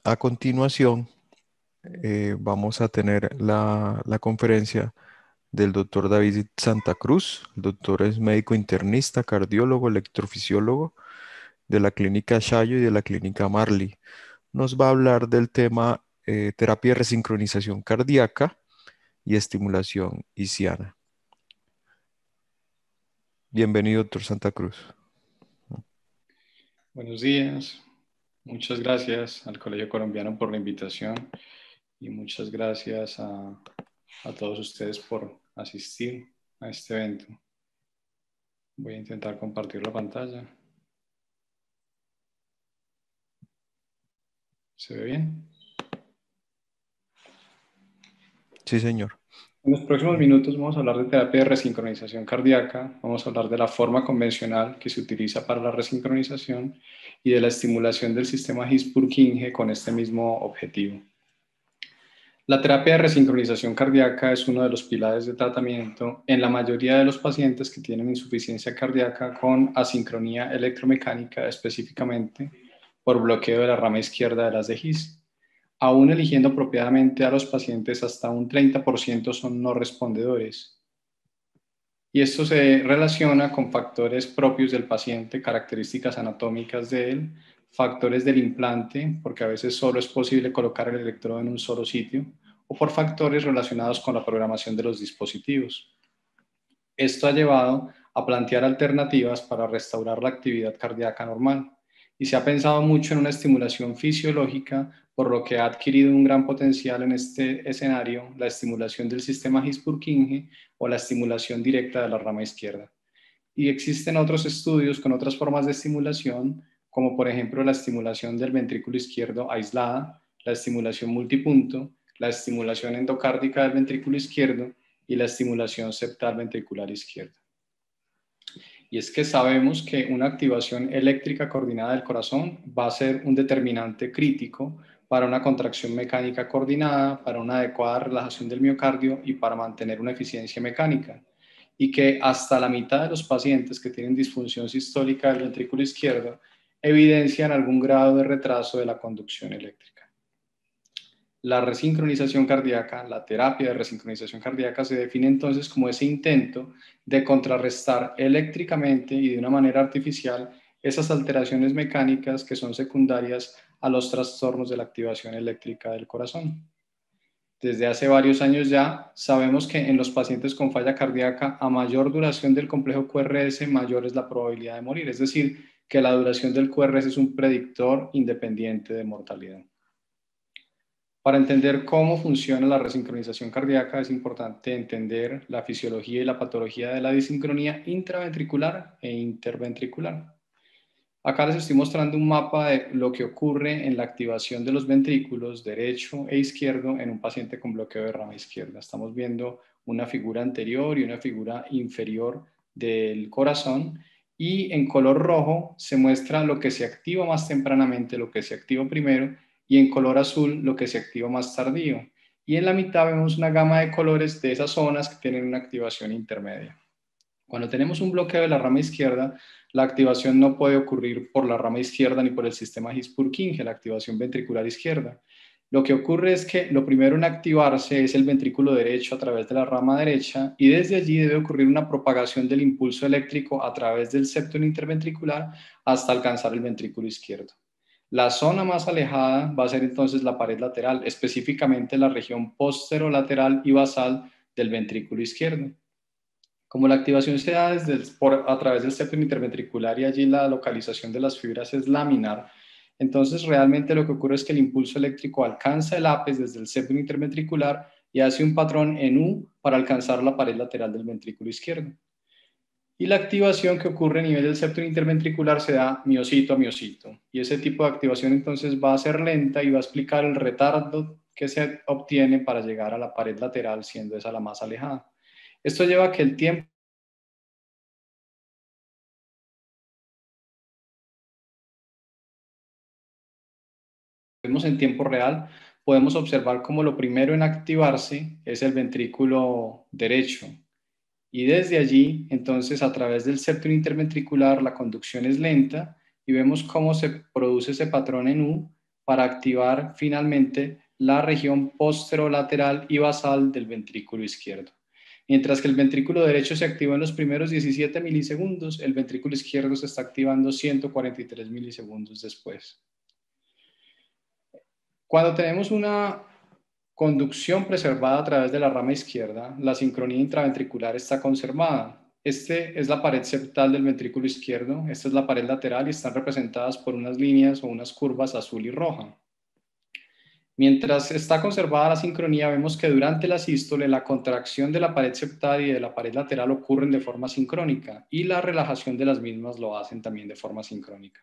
A continuación, vamos a tener la conferencia del doctor David Santa Cruz. El doctor es médico internista, cardiólogo, electrofisiólogo de la clínica Shayo y de la clínica Marley. Nos va a hablar del tema terapia de resincronización cardíaca y estimulación isquiana. Bienvenido, doctor Santa Cruz. Buenos días, muchas gracias al Colegio Colombiano por la invitación y muchas gracias a todos ustedes por asistir a este evento. Voy a intentar compartir la pantalla. ¿Se ve bien? Sí, señor. En los próximos minutos vamos a hablar de terapia de resincronización cardíaca, vamos a hablar de la forma convencional que se utiliza para la resincronización y de la estimulación del sistema His-Purkinje con este mismo objetivo. La terapia de resincronización cardíaca es uno de los pilares de tratamiento en la mayoría de los pacientes que tienen insuficiencia cardíaca con asincronía electromecánica, específicamente por bloqueo de la rama izquierda de las de His. Aún eligiendo apropiadamente a los pacientes, hasta un 30% son no respondedores. Y esto se relaciona con factores propios del paciente, características anatómicas de él, factores del implante, porque a veces solo es posible colocar el electrodo en un solo sitio, o por factores relacionados con la programación de los dispositivos. Esto ha llevado a plantear alternativas para restaurar la actividad cardíaca normal, y se ha pensado mucho en una estimulación fisiológica, por lo que ha adquirido un gran potencial en este escenario la estimulación del sistema His-Purkinje o la estimulación directa de la rama izquierda. Y existen otros estudios con otras formas de estimulación, como por ejemplo la estimulación del ventrículo izquierdo aislada, la estimulación multipunto, la estimulación endocárdica del ventrículo izquierdo y la estimulación septal ventricular izquierda. Y es que sabemos que una activación eléctrica coordinada del corazón va a ser un determinante crítico para una contracción mecánica coordinada, para una adecuada relajación del miocardio y para mantener una eficiencia mecánica. Y que hasta la mitad de los pacientes que tienen disfunción sistólica del ventrículo izquierdo evidencian algún grado de retraso de la conducción eléctrica. La resincronización cardíaca, la terapia de resincronización cardíaca se define entonces como ese intento de contrarrestar eléctricamente y de una manera artificial esas alteraciones mecánicas que son secundarias a los trastornos de la activación eléctrica del corazón. Desde hace varios años ya sabemos que en los pacientes con falla cardíaca, a mayor duración del complejo QRS, mayor es la probabilidad de morir. Es decir, que la duración del QRS es un predictor independiente de mortalidad. Para entender cómo funciona la resincronización cardíaca es importante entender la fisiología y la patología de la disincronía intraventricular e interventricular. Acá les estoy mostrando un mapa de lo que ocurre en la activación de los ventrículos derecho e izquierdo en un paciente con bloqueo de rama izquierda. Estamos viendo una figura anterior y una figura inferior del corazón, y en color rojo se muestra lo que se activa más tempranamente, lo que se activa primero, y en color azul lo que se activa más tardío. Y en la mitad vemos una gama de colores de esas zonas que tienen una activación intermedia. Cuando tenemos un bloqueo de la rama izquierda, la activación no puede ocurrir por la rama izquierda ni por el sistema His-Purkinje, la activación ventricular izquierda. Lo que ocurre es que lo primero en activarse es el ventrículo derecho a través de la rama derecha, y desde allí debe ocurrir una propagación del impulso eléctrico a través del septum interventricular hasta alcanzar el ventrículo izquierdo. La zona más alejada va a ser entonces la pared lateral, específicamente la región posterolateral y basal del ventrículo izquierdo. Como la activación se da a través del septum interventricular y allí la localización de las fibras es laminar, entonces realmente lo que ocurre es que el impulso eléctrico alcanza el ápice desde el septum interventricular y hace un patrón en U para alcanzar la pared lateral del ventrículo izquierdo. Y la activación que ocurre a nivel del septum interventricular se da miocito a miocito. Y ese tipo de activación entonces va a ser lenta y va a explicar el retardo que se obtiene para llegar a la pared lateral, siendo esa la más alejada. Esto lleva a que el tiempo vemos en tiempo real, podemos observar cómo lo primero en activarse es el ventrículo derecho. Y desde allí, entonces, a través del septum interventricular, la conducción es lenta y vemos cómo se produce ese patrón en U, para activar finalmente la región posterolateral y basal del ventrículo izquierdo. Mientras que el ventrículo derecho se activa en los primeros 17 milisegundos, el ventrículo izquierdo se está activando 143 milisegundos después. Cuando tenemos una conducción preservada a través de la rama izquierda, la sincronía intraventricular está conservada. Este es la pared septal del ventrículo izquierdo, esta es la pared lateral y están representadas por unas líneas o unas curvas azul y roja. Mientras está conservada la sincronía, vemos que durante la sístole la contracción de la pared septal y de la pared lateral ocurren de forma sincrónica y la relajación de las mismas lo hacen también de forma sincrónica.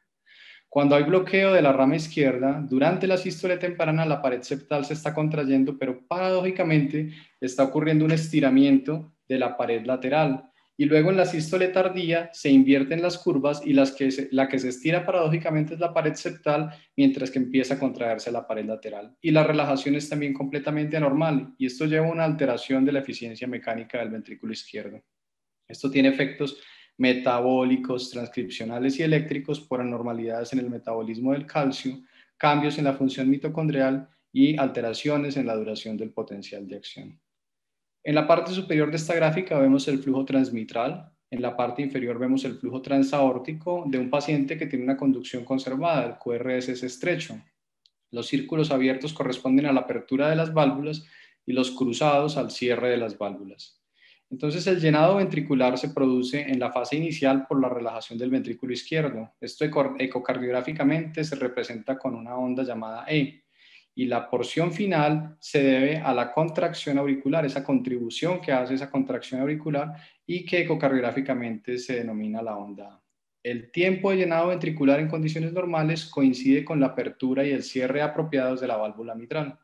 Cuando hay bloqueo de la rama izquierda, durante la sístole temprana la pared septal se está contrayendo, pero paradójicamente está ocurriendo un estiramiento de la pared lateral. Y luego en la sístole tardía se invierten las curvas y la que se estira paradójicamente es la pared septal, mientras que empieza a contraerse la pared lateral. Y la relajación es también completamente anormal, y esto lleva a una alteración de la eficiencia mecánica del ventrículo izquierdo. Esto tiene efectos metabólicos, transcripcionales y eléctricos por anormalidades en el metabolismo del calcio, cambios en la función mitocondrial y alteraciones en la duración del potencial de acción. En la parte superior de esta gráfica vemos el flujo transmitral, en la parte inferior vemos el flujo transaórtico de un paciente que tiene una conducción conservada, el QRS es estrecho. Los círculos abiertos corresponden a la apertura de las válvulas y los cruzados al cierre de las válvulas. Entonces el llenado ventricular se produce en la fase inicial por la relajación del ventrículo izquierdo. Esto ecocardiográficamente se representa con una onda llamada E. Y la porción final se debe a la contracción auricular, esa contribución que hace esa contracción auricular y que ecocardiográficamente se denomina la onda A. El tiempo de llenado ventricular en condiciones normales coincide con la apertura y el cierre apropiados de la válvula mitral.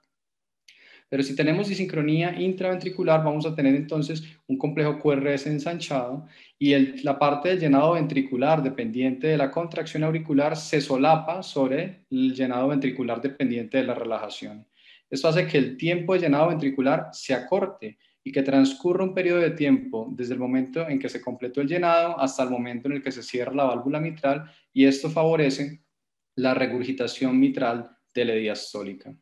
Pero si tenemos disincronía intraventricular, vamos a tener entonces un complejo QRS ensanchado y la parte del llenado ventricular dependiente de la contracción auricular se solapa sobre el llenado ventricular dependiente de la relajación. Esto hace que el tiempo de llenado ventricular se acorte y que transcurra un periodo de tiempo desde el momento en que se completó el llenado hasta el momento en el que se cierra la válvula mitral, y esto favorece la regurgitación mitral telediastólica.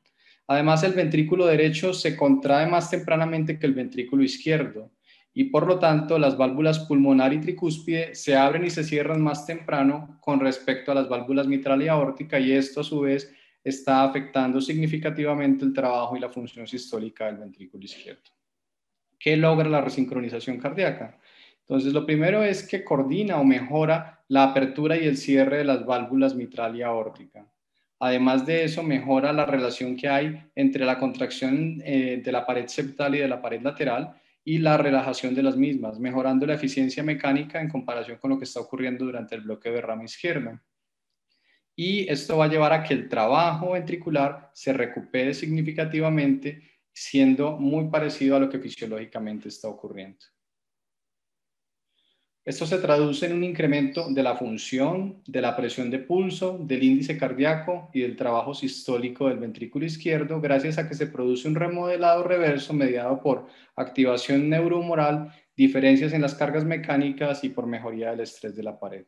Además, el ventrículo derecho se contrae más tempranamente que el ventrículo izquierdo y por lo tanto las válvulas pulmonar y tricúspide se abren y se cierran más temprano con respecto a las válvulas mitral y aórtica, y esto a su vez está afectando significativamente el trabajo y la función sistólica del ventrículo izquierdo. ¿Qué logra la resincronización cardíaca? Entonces, lo primero es que coordina o mejora la apertura y el cierre de las válvulas mitral y aórtica. Además de eso, mejora la relación que hay entre la contracción de la pared septal y de la pared lateral y la relajación de las mismas, mejorando la eficiencia mecánica en comparación con lo que está ocurriendo durante el bloqueo de rama izquierda. Y esto va a llevar a que el trabajo ventricular se recupere significativamente, siendo muy parecido a lo que fisiológicamente está ocurriendo. Esto se traduce en un incremento de la función, de la presión de pulso, del índice cardíaco y del trabajo sistólico del ventrículo izquierdo, gracias a que se produce un remodelado reverso mediado por activación neurohumoral, diferencias en las cargas mecánicas y por mejoría del estrés de la pared.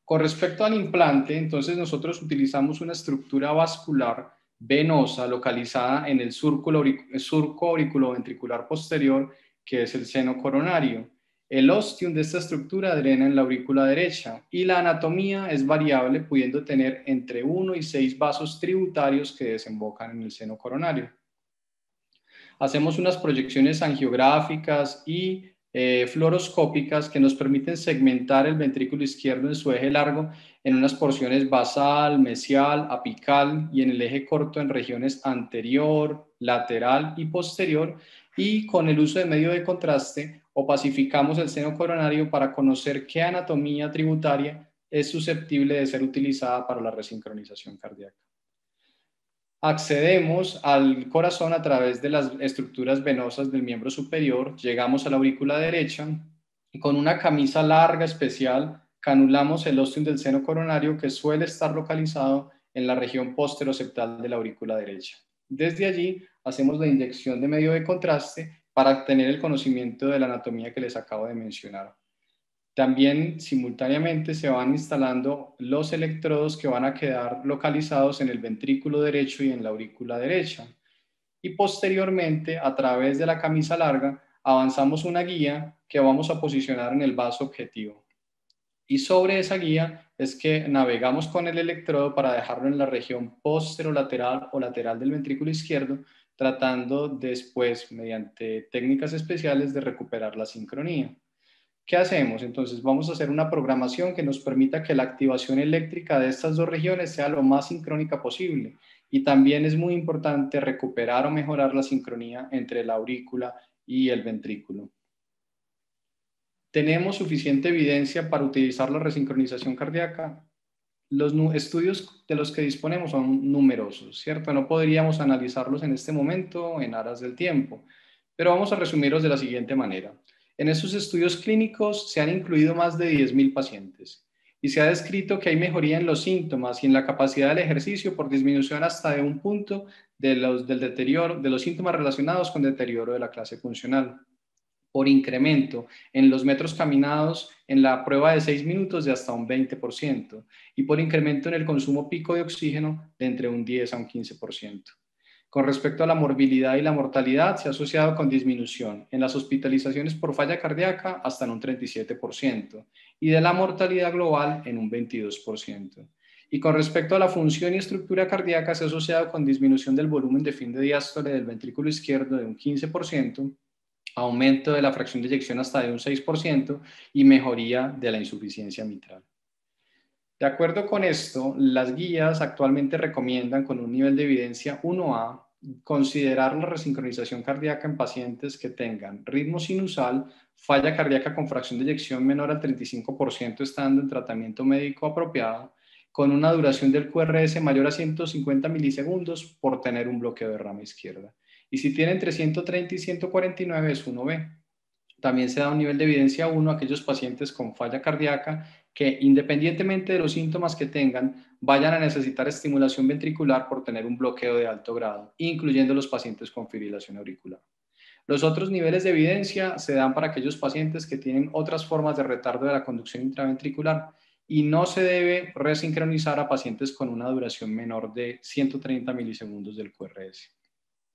Con respecto al implante, entonces nosotros utilizamos una estructura vascular venosa localizada en el surco auriculoventricular posterior, que es el seno coronario. El ostium de esta estructura drena en la aurícula derecha y la anatomía es variable, pudiendo tener entre 1 y 6 vasos tributarios que desembocan en el seno coronario. Hacemos unas proyecciones angiográficas y fluoroscópicas que nos permiten segmentar el ventrículo izquierdo en su eje largo en unas porciones basal, mesial, apical, y en el eje corto en regiones anterior, lateral y posterior, y con el uso de medio de contraste opacificamos el seno coronario para conocer qué anatomía tributaria es susceptible de ser utilizada para la resincronización cardíaca. Accedemos al corazón a través de las estructuras venosas del miembro superior, llegamos a la aurícula derecha y con una camisa larga especial canulamos el ostium del seno coronario, que suele estar localizado en la región posteroseptal de la aurícula derecha. Desde allí hacemos la inyección de medio de contraste para tener el conocimiento de la anatomía que les acabo de mencionar. También simultáneamente se van instalando los electrodos que van a quedar localizados en el ventrículo derecho y en la aurícula derecha. Y posteriormente, a través de la camisa larga, avanzamos una guía que vamos a posicionar en el vaso objetivo. Y sobre esa guía es que navegamos con el electrodo para dejarlo en la región posterolateral o lateral del ventrículo izquierdo, tratando después, mediante técnicas especiales, de recuperar la sincronía. ¿Qué hacemos? Entonces vamos a hacer una programación que nos permita que la activación eléctrica de estas dos regiones sea lo más sincrónica posible. Y también es muy importante recuperar o mejorar la sincronía entre la aurícula y el ventrículo. ¿Tenemos suficiente evidencia para utilizar la resincronización cardíaca? Los estudios de los que disponemos son numerosos, ¿cierto? No podríamos analizarlos en este momento en aras del tiempo, pero vamos a resumirlos de la siguiente manera. En estos estudios clínicos se han incluido más de 10.000 pacientes y se ha descrito que hay mejoría en los síntomas y en la capacidad del ejercicio por disminución hasta de un punto del deterioro, de los síntomas relacionados con deterioro de la clase funcional, por incremento en los metros caminados en la prueba de 6 minutos de hasta un 20% y por incremento en el consumo pico de oxígeno de entre un 10 a un 15%. Con respecto a la morbilidad y la mortalidad, se ha asociado con disminución en las hospitalizaciones por falla cardíaca hasta en un 37% y de la mortalidad global en un 22%. Y con respecto a la función y estructura cardíaca, se ha asociado con disminución del volumen de fin de diástole del ventrículo izquierdo de un 15%, aumento de la fracción de eyección hasta de un 6% y mejoría de la insuficiencia mitral. De acuerdo con esto, las guías actualmente recomiendan con un nivel de evidencia 1A considerar la resincronización cardíaca en pacientes que tengan ritmo sinusal, falla cardíaca con fracción de eyección menor al 35% estando en tratamiento médico apropiado, con una duración del QRS mayor a 150 milisegundos por tener un bloqueo de rama izquierda. Y si tiene entre 130 y 149 es 1B. También se da un nivel de evidencia 1 a aquellos pacientes con falla cardíaca que, independientemente de los síntomas que tengan, vayan a necesitar estimulación ventricular por tener un bloqueo de alto grado, incluyendo los pacientes con fibrilación auricular. Los otros niveles de evidencia se dan para aquellos pacientes que tienen otras formas de retardo de la conducción intraventricular y no se debe resincronizar a pacientes con una duración menor de 130 milisegundos del QRS.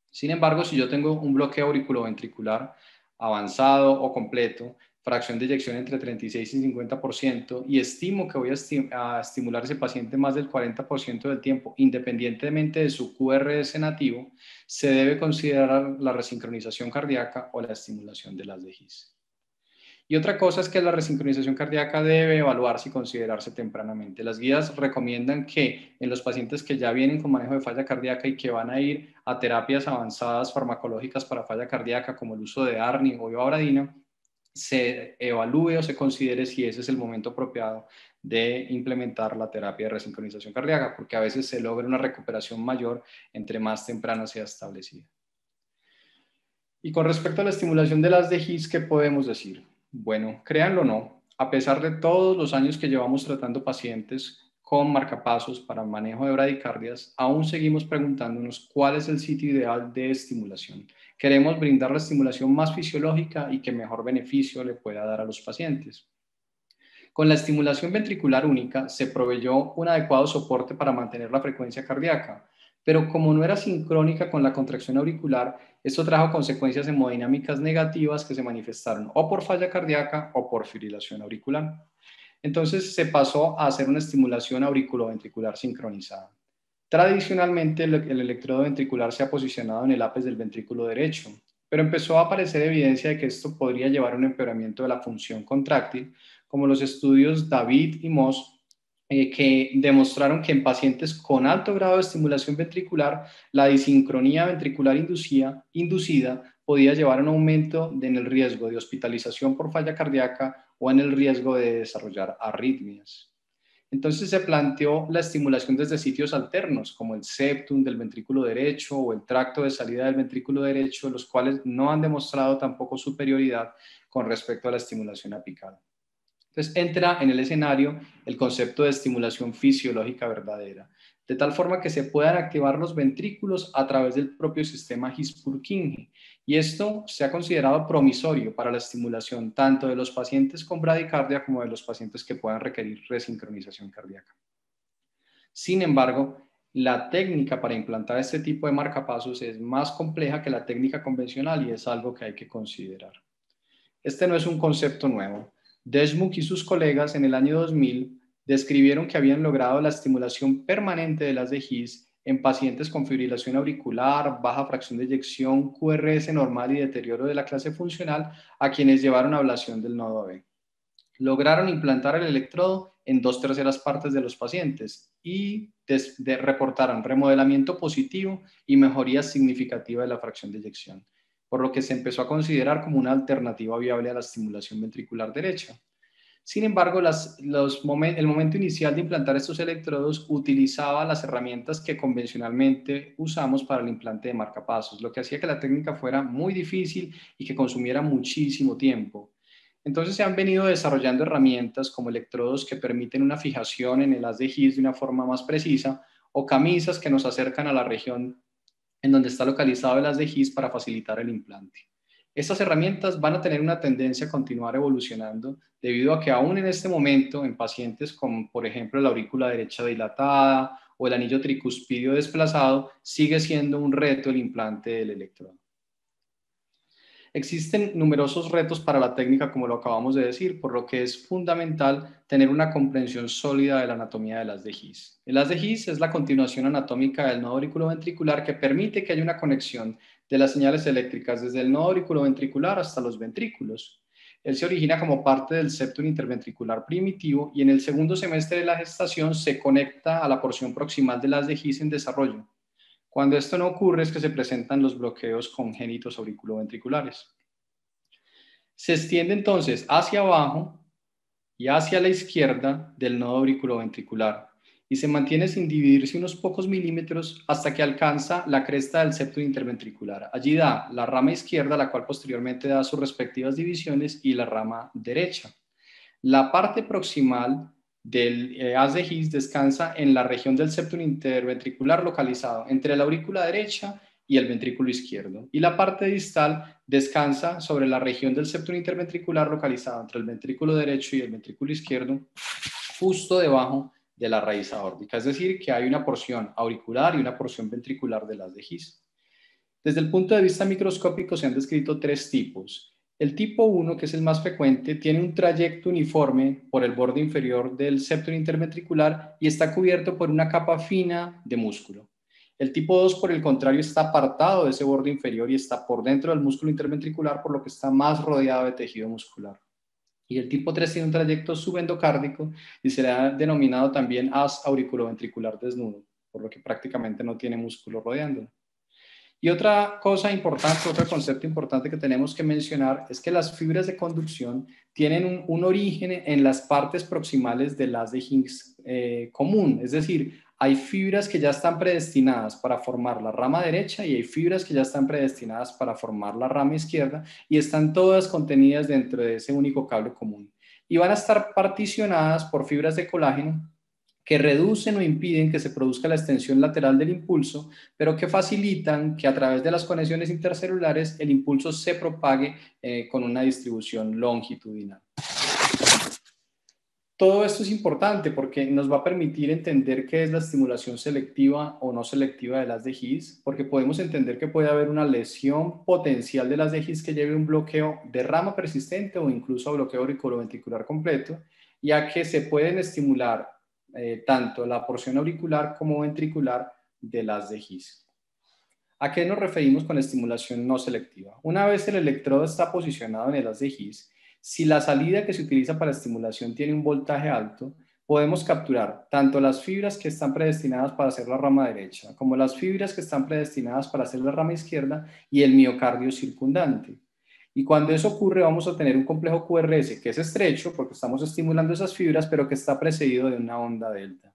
Sin embargo, si yo tengo un bloqueo auriculoventricular avanzado o completo, fracción de eyección entre 36 y 50%, y estimo que voy a estimular a ese paciente más del 40% del tiempo, independientemente de su QRS nativo, se debe considerar la resincronización cardíaca o la estimulación de las DGIs. Y otra cosa es que la resincronización cardíaca debe evaluarse y considerarse tempranamente. Las guías recomiendan que en los pacientes que ya vienen con manejo de falla cardíaca y que van a ir a terapias avanzadas farmacológicas para falla cardíaca, como el uso de ARNI o ivabradina, se evalúe o se considere si ese es el momento apropiado de implementar la terapia de resincronización cardíaca, porque a veces se logra una recuperación mayor entre más temprana sea establecida. Y con respecto a la estimulación de las DGIs, ¿qué podemos decir? Bueno, créanlo o no, a pesar de todos los años que llevamos tratando pacientes con marcapasos para manejo de bradicardias, aún seguimos preguntándonos cuál es el sitio ideal de estimulación. Queremos brindar la estimulación más fisiológica y que mejor beneficio le pueda dar a los pacientes. Con la estimulación ventricular única se proveyó un adecuado soporte para mantener la frecuencia cardíaca, pero como no era sincrónica con la contracción auricular, esto trajo consecuencias hemodinámicas negativas que se manifestaron o por falla cardíaca o por fibrilación auricular. Entonces se pasó a hacer una estimulación auriculoventricular sincronizada. Tradicionalmente el electrodo ventricular se ha posicionado en el ápice del ventrículo derecho, pero empezó a aparecer evidencia de que esto podría llevar a un empeoramiento de la función contráctil, como los estudios David y Moss, que demostraron que en pacientes con alto grado de estimulación ventricular, la disincronía ventricular inducida podía llevar a un aumento en el riesgo de hospitalización por falla cardíaca o en el riesgo de desarrollar arritmias. Entonces se planteó la estimulación desde sitios alternos, como el septum del ventrículo derecho o el tracto de salida del ventrículo derecho, los cuales no han demostrado tampoco superioridad con respecto a la estimulación apical. Entonces entra en el escenario el concepto de estimulación fisiológica verdadera, de tal forma que se puedan activar los ventrículos a través del propio sistema His-Purkinje. Y esto se ha considerado promisorio para la estimulación tanto de los pacientes con bradicardia como de los pacientes que puedan requerir resincronización cardíaca. Sin embargo, la técnica para implantar este tipo de marcapasos es más compleja que la técnica convencional y es algo que hay que considerar. Este no es un concepto nuevo. Deschmuck y sus colegas en el año 2000 describieron que habían logrado la estimulación permanente de las de His en pacientes con fibrilación auricular, baja fracción de eyección, QRS normal y deterioro de la clase funcional a quienes llevaron ablación del nodo B. Lograron implantar el electrodo en 2/3 partes de los pacientes y reportaron remodelamiento positivo y mejoría significativa de la fracción de eyección, por lo que se empezó a considerar como una alternativa viable a la estimulación ventricular derecha. Sin embargo, el momento inicial de implantar estos electrodos utilizaba las herramientas que convencionalmente usamos para el implante de marcapasos, lo que hacía que la técnica fuera muy difícil y que consumiera muchísimo tiempo. Entonces se han venido desarrollando herramientas como electrodos que permiten una fijación en el haz de His de una forma más precisa o camisas que nos acercan a la región en donde está localizado el haz de His para facilitar el implante. Estas herramientas van a tener una tendencia a continuar evolucionando debido a que aún en este momento en pacientes con, por ejemplo, la aurícula derecha dilatada o el anillo tricuspidio desplazado, sigue siendo un reto el implante del electrodo. Existen numerosos retos para la técnica, como lo acabamos de decir, por lo que es fundamental tener una comprensión sólida de la anatomía del haz de His. El haz de His es la continuación anatómica del nodo auriculoventricular que permite que haya una conexión de las señales eléctricas desde el nodo auriculoventricular hasta los ventrículos. Él se origina como parte del septum interventricular primitivo y en el segundo semestre de la gestación se conecta a la porción proximal del haz de His en desarrollo. Cuando esto no ocurre es que se presentan los bloqueos congénitos auriculoventriculares. Se extiende entonces hacia abajo y hacia la izquierda del nodo auriculoventricular y se mantiene sin dividirse unos pocos milímetros hasta que alcanza la cresta del septum interventricular. Allí da la rama izquierda, la cual posteriormente da sus respectivas divisiones, y la rama derecha. La parte proximal del haz de His descansa en la región del septum interventricular localizado entre la aurícula derecha y el ventrículo izquierdo. Y la parte distal descansa sobre la región del septum interventricular localizado entre el ventrículo derecho y el ventrículo izquierdo, justo debajo de la raíz aórtica. Es decir, que hay una porción auricular y una porción ventricular del haz de His. Desde el punto de vista microscópico se han descrito 3 tipos. El tipo 1, que es el más frecuente, tiene un trayecto uniforme por el borde inferior del septum interventricular y está cubierto por una capa fina de músculo. El tipo 2, por el contrario, está apartado de ese borde inferior y está por dentro del músculo interventricular, por lo que está más rodeado de tejido muscular. Y el tipo 3 tiene un trayecto subendocárdico y será denominado también haz auriculoventricular desnudo, por lo que prácticamente no tiene músculo rodeándolo. Y otra cosa importante, otro concepto importante que tenemos que mencionar es que las fibras de conducción tienen un origen en las partes proximales del haz de His común, es decir, hay fibras que ya están predestinadas para formar la rama derecha y hay fibras que ya están predestinadas para formar la rama izquierda y están todas contenidas dentro de ese único cable común. Y van a estar particionadas por fibras de colágeno que reducen o impiden que se produzca la extensión lateral del impulso, pero que facilitan que a través de las conexiones intercelulares el impulso se propague con una distribución longitudinal. Todo esto es importante porque nos va a permitir entender qué es la estimulación selectiva o no selectiva del haz de His, porque podemos entender que puede haber una lesión potencial del haz de His que lleve un bloqueo de rama persistente o incluso a bloqueo auriculoventricular completo, ya que se pueden estimular tanto la porción auricular como ventricular del haz de His. ¿A qué nos referimos con estimulación no selectiva? Una vez el electrodo está posicionado en el haz de His, si la salida que se utiliza para estimulación tiene un voltaje alto, podemos capturar tanto las fibras que están predestinadas para hacer la rama derecha, como las fibras que están predestinadas para hacer la rama izquierda y el miocardio circundante. Y cuando eso ocurre, vamos a tener un complejo QRS que es estrecho porque estamos estimulando esas fibras, pero que está precedido de una onda delta.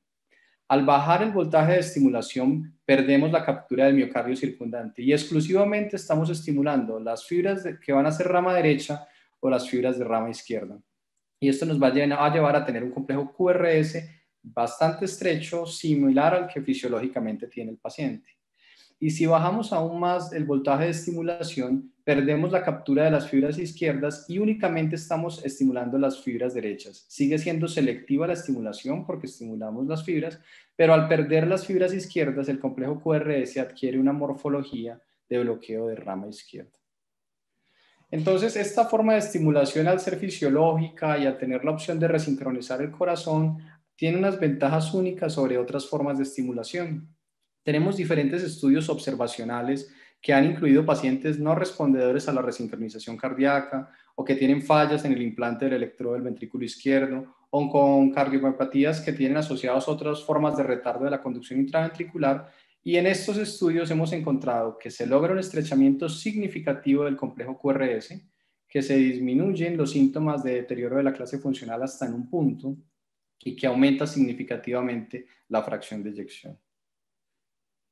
Al bajar el voltaje de estimulación, perdemos la captura del miocardio circundante y exclusivamente estamos estimulando las fibras que van a ser rama derecha o las fibras de rama izquierda. y esto nos va a llevar a tener un complejo QRS bastante estrecho, similar al que fisiológicamente tiene el paciente. Y si bajamos aún más el voltaje de estimulación, perdemos la captura de las fibras izquierdas y únicamente estamos estimulando las fibras derechas. Sigue siendo selectiva la estimulación porque estimulamos las fibras, pero al perder las fibras izquierdas, el complejo QRS adquiere una morfología de bloqueo de rama izquierda. Entonces, esta forma de estimulación, al ser fisiológica y al tener la opción de resincronizar el corazón, tiene unas ventajas únicas sobre otras formas de estimulación. Tenemos diferentes estudios observacionales que han incluido pacientes no respondedores a la resincronización cardíaca o que tienen fallas en el implante del electrodo del ventrículo izquierdo o con cardiomiopatías que tienen asociadas otras formas de retardo de la conducción intraventricular. Y en estos estudios hemos encontrado que se logra un estrechamiento significativo del complejo QRS, que se disminuyen los síntomas de deterioro de la clase funcional hasta en un punto y que aumenta significativamente la fracción de eyección.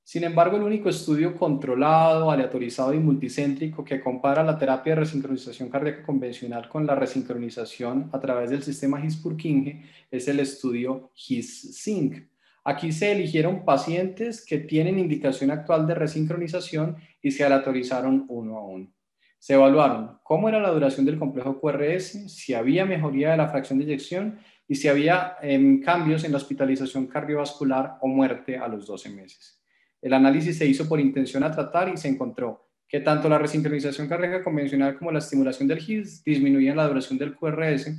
Sin embargo, el único estudio controlado, aleatorizado y multicéntrico que compara la terapia de resincronización cardíaca convencional con la resincronización a través del sistema HIS-Purkinje es el estudio HIS-SYNC. Aquí se eligieron pacientes que tienen indicación actual de resincronización y se aleatorizaron uno a uno. Se evaluaron cómo era la duración del complejo QRS, si había mejoría de la fracción de eyección y si había cambios en la hospitalización cardiovascular o muerte a los 12 meses. El análisis se hizo por intención a tratar y se encontró que tanto la resincronización cardíaca convencional como la estimulación del HIS disminuían la duración del QRS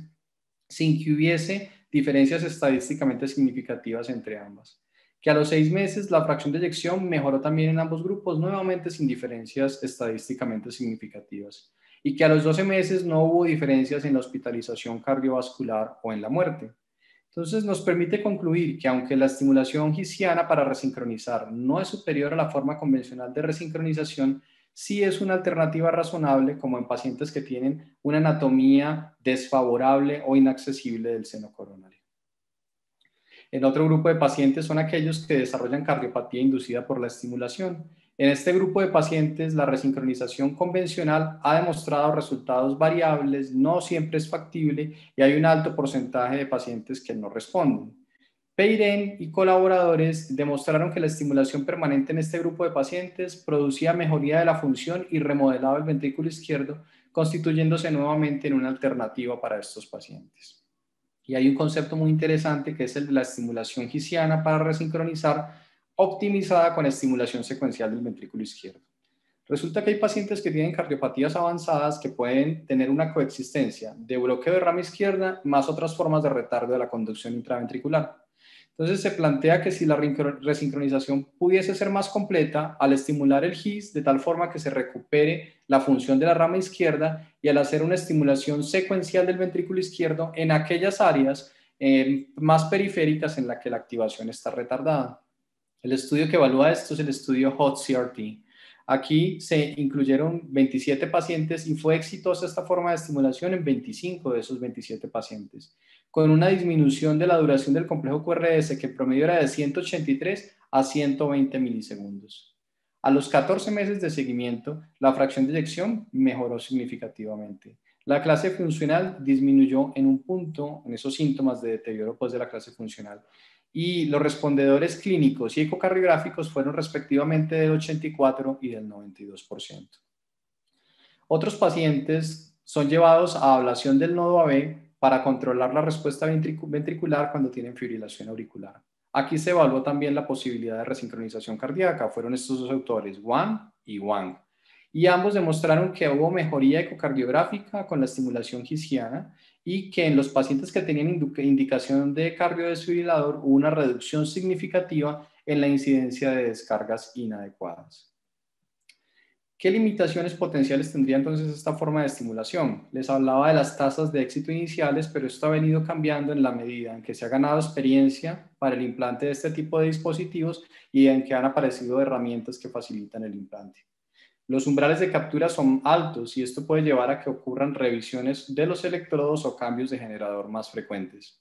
sin que hubiese diferencias estadísticamente significativas entre ambas. Que a los 6 meses la fracción de eyección mejoró también en ambos grupos, nuevamente sin diferencias estadísticamente significativas. Y que a los 12 meses no hubo diferencias en la hospitalización cardiovascular o en la muerte. Entonces nos permite concluir que aunque la estimulación hisiana para resincronizar no es superior a la forma convencional de resincronización, sí es una alternativa razonable como en pacientes que tienen una anatomía desfavorable o inaccesible del seno coronario. El otro grupo de pacientes son aquellos que desarrollan cardiopatía inducida por la estimulación. En este grupo de pacientes, la resincronización convencional ha demostrado resultados variables, no siempre es factible y hay un alto porcentaje de pacientes que no responden. Peyren y colaboradores demostraron que la estimulación permanente en este grupo de pacientes producía mejoría de la función y remodelaba el ventrículo izquierdo, constituyéndose nuevamente en una alternativa para estos pacientes. Y hay un concepto muy interesante que es el de la estimulación hisiana para resincronizar, optimizada con estimulación secuencial del ventrículo izquierdo. Resulta que hay pacientes que tienen cardiopatías avanzadas que pueden tener una coexistencia de bloqueo de rama izquierda más otras formas de retardo de la conducción intraventricular. Entonces se plantea que si la resincronización pudiese ser más completa al estimular el HIS de tal forma que se recupere la función de la rama izquierda y al hacer una estimulación secuencial del ventrículo izquierdo en aquellas áreas más periféricas en las que la activación está retardada. El estudio que evalúa esto es el estudio HOT-CRT. Aquí se incluyeron 27 pacientes y fue exitosa esta forma de estimulación en 25 de esos 27 pacientes, con una disminución de la duración del complejo QRS que en promedio era de 183 a 120 milisegundos. A los 14 meses de seguimiento, la fracción de eyección mejoró significativamente. La clase funcional disminuyó en un punto en esos síntomas de deterioro de la clase funcional. Y los respondedores clínicos y ecocardiográficos fueron respectivamente del 84 y del 92%. Otros pacientes son llevados a ablación del nodo AB para controlar la respuesta ventricular cuando tienen fibrilación auricular. Aquí se evaluó también la posibilidad de resincronización cardíaca. Fueron estos dos autores, Wang y Wang. Y ambos demostraron que hubo mejoría ecocardiográfica con la estimulación hisiana y que en los pacientes que tenían indicación de cardiodesfibrilador hubo una reducción significativa en la incidencia de descargas inadecuadas. ¿Qué limitaciones potenciales tendría entonces esta forma de estimulación? Les hablaba de las tasas de éxito iniciales, pero esto ha venido cambiando en la medida en que se ha ganado experiencia para el implante de este tipo de dispositivos y en que han aparecido herramientas que facilitan el implante. Los umbrales de captura son altos y esto puede llevar a que ocurran revisiones de los electrodos o cambios de generador más frecuentes.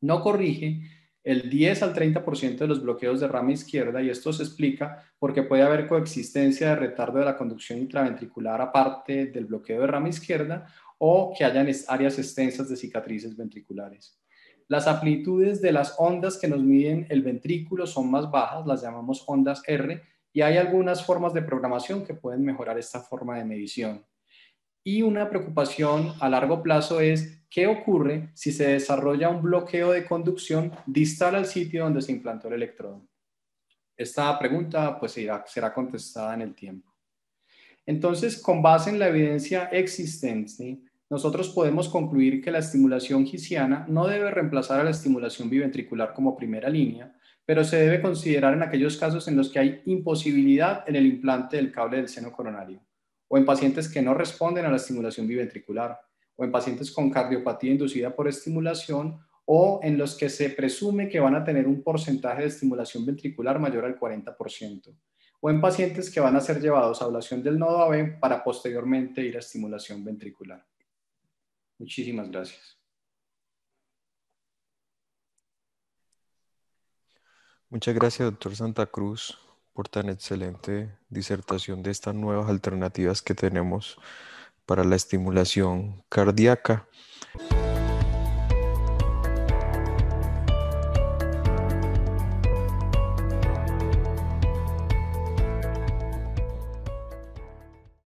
No corrige el 10 al 30% de los bloqueos de rama izquierda y esto se explica porque puede haber coexistencia de retardo de la conducción intraventricular aparte del bloqueo de rama izquierda o que hayan áreas extensas de cicatrices ventriculares. Las amplitudes de las ondas que nos miden el ventrículo son más bajas, las llamamos ondas R, y hay algunas formas de programación que pueden mejorar esta forma de medición. Y una preocupación a largo plazo es qué ocurre si se desarrolla un bloqueo de conducción distal al sitio donde se implantó el electrodo. Esta pregunta pues será contestada en el tiempo. Entonces, con base en la evidencia existente, nosotros podemos concluir que la estimulación gisiana no debe reemplazar a la estimulación biventricular como primera línea, pero se debe considerar en aquellos casos en los que hay imposibilidad en el implante del cable del seno coronario, o en pacientes que no responden a la estimulación biventricular, o en pacientes con cardiopatía inducida por estimulación, o en los que se presume que van a tener un porcentaje de estimulación ventricular mayor al 40%, o en pacientes que van a ser llevados a ablación del nodo AB para posteriormente ir a estimulación ventricular. Muchísimas gracias. Muchas gracias, doctor Santa Cruz, por tan excelente disertación de estas nuevas alternativas que tenemos para la estimulación cardíaca.